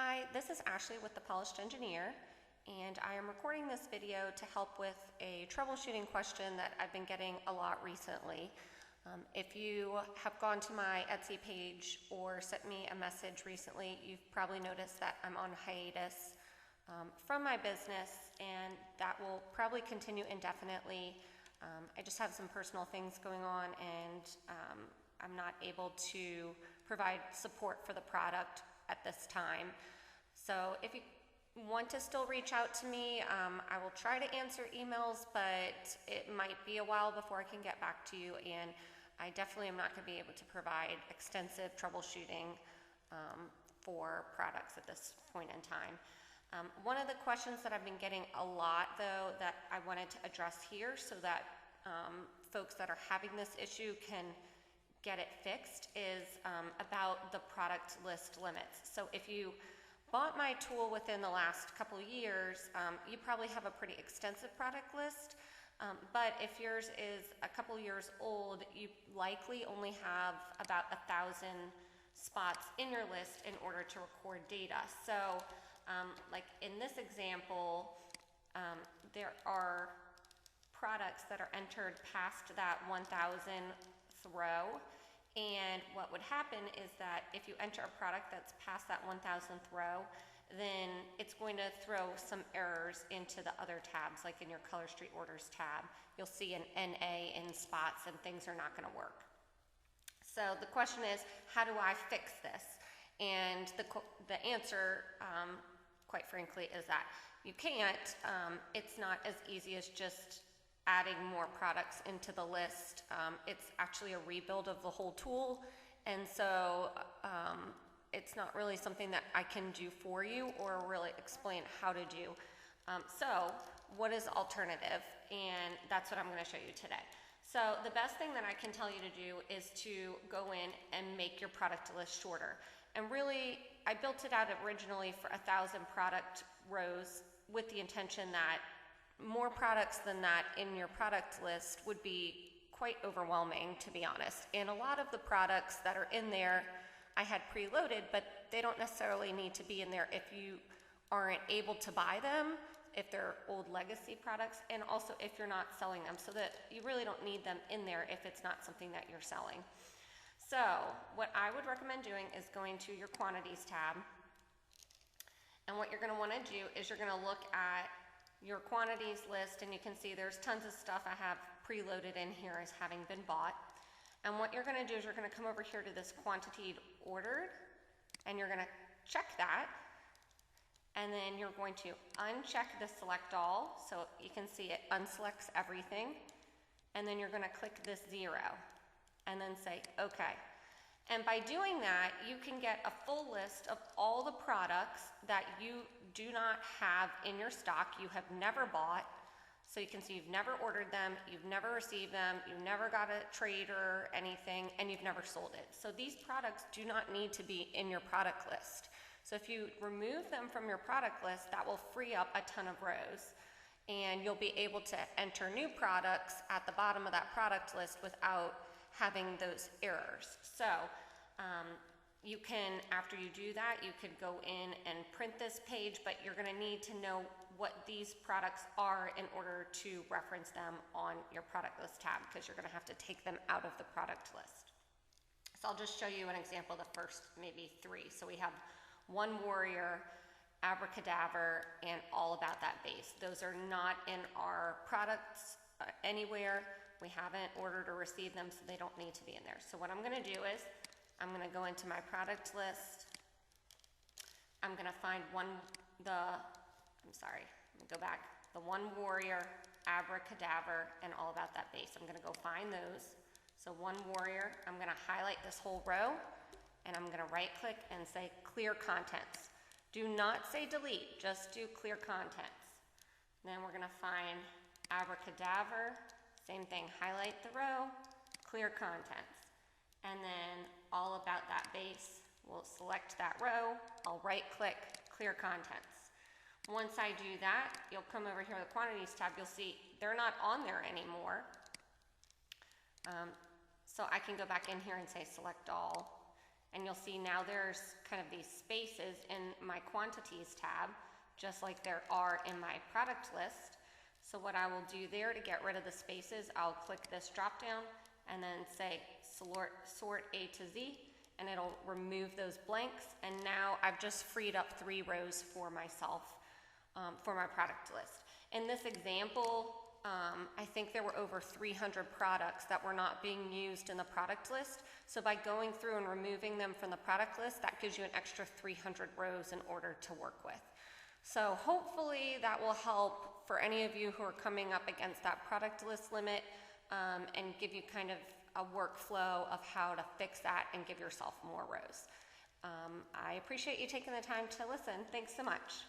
Hi, this is Ashley with The Polished Engineer, and I am recording this video to help with a troubleshooting question that I've been getting a lot recently. If you have gone to my Etsy page or sent me a message recently, you've probably noticed that I'm on hiatus from my business, and that will probably continue indefinitely. I just have some personal things going on, and I'm not able to provide support for the product at this time. So if you want to still reach out to me, I will try to answer emails, but it might be a while before I can get back to you, and I definitely am not going to be able to provide extensive troubleshooting for products at this point in time. One of the questions that I've been getting a lot, though, that I wanted to address here so that folks that are having this issue can get it fixed is about the product list limits. So if you bought my tool within the last couple years, you probably have a pretty extensive product list, but if yours is a couple years old, you likely only have about 1,000 spots in your list in order to record data. So like in this example, there are products that are entered past that 1,000th row. And what would happen is that if you enter a product that's past that 1,000th row, then it's going to throw some errors into the other tabs, like in your Color Street Orders tab. You'll see an NA in spots and things are not going to work. So the question is, how do I fix this? And the answer, quite frankly, is that you can't. It's not as easy as just adding more products into the list. It's actually a rebuild of the whole tool, and so it's not really something that I can do for you or really explain how to do. So what is the alternative? And that's what I'm going to show you today. So the best thing that I can tell you to do is to go in and make your product list shorter. And really, I built it out originally for 1,000 product rows with the intention that more products than that in your product list would be quite overwhelming, to be honest. And a lot of the products that are in there I had preloaded, but they don't necessarily need to be in there if you aren't able to buy them, if they're old legacy products, and also if you're not selling them, so that you really don't need them in there if it's not something that you're selling. So what I would recommend doing is going to your quantities tab, and what you're going to want to do is you're going to look at your quantities list, and you can see there's tons of stuff I have preloaded in here as having been bought. And what you're going to do is you're going to come over here to this quantity ordered, and you're going to check that, and then you're going to uncheck the select all, so you can see it unselects everything, and then you're going to click this 0 and then say OK. And by doing that, you can get a full list of all the products that you do not have in your stock, you have never bought. So you can see you've never ordered them, you've never received them, you've never got a trade or anything, and you've never sold it. So these products do not need to be in your product list. So if you remove them from your product list, that will free up a ton of rows. And you'll be able to enter new products at the bottom of that product list without having those errors. So you can, after you do that, you could go in and print this page, but you're going to need to know what these products are in order to reference them on your product list tab, because you're going to have to take them out of the product list. So I'll just show you an example of the first maybe 3. So we have One Warrior, Abracadaver, and All About That Base. Those are not in our products anywhere. We haven't ordered or received them, so they don't need to be in there. So what I'm going to do is I'm going to go into my product list. I'm going to find the One Warrior, Abracadaver, and All About That Base. I'm going to go find those. So One Warrior, I'm going to highlight this whole row, and I'm going to right click and say Clear Contents. Do not say delete, just do Clear Contents. Then we're going to find Abracadaver, same thing, highlight the row, Clear Contents. And then All About That Base, we'll select that row, I'll right click, Clear Contents. Once I do that, you'll come over here to the Quantities tab, you'll see they're not on there anymore. So I can go back in here and say Select All, And you'll see now there's kind of these spaces in my quantities tab, just like there are in my product list. So what I will do there to get rid of the spaces, I'll click this drop down and then say sort A to Z, and it'll remove those blanks. And now I've just freed up 3 rows for myself for my product list. In this example, I think there were over 300 products that were not being used in the product list. So by going through and removing them from the product list, that gives you an extra 300 rows in order to work with. So hopefully that will help for any of you who are coming up against that product list limit, and give you kind of a workflow of how to fix that and give yourself more rows. I appreciate you taking the time to listen. Thanks so much.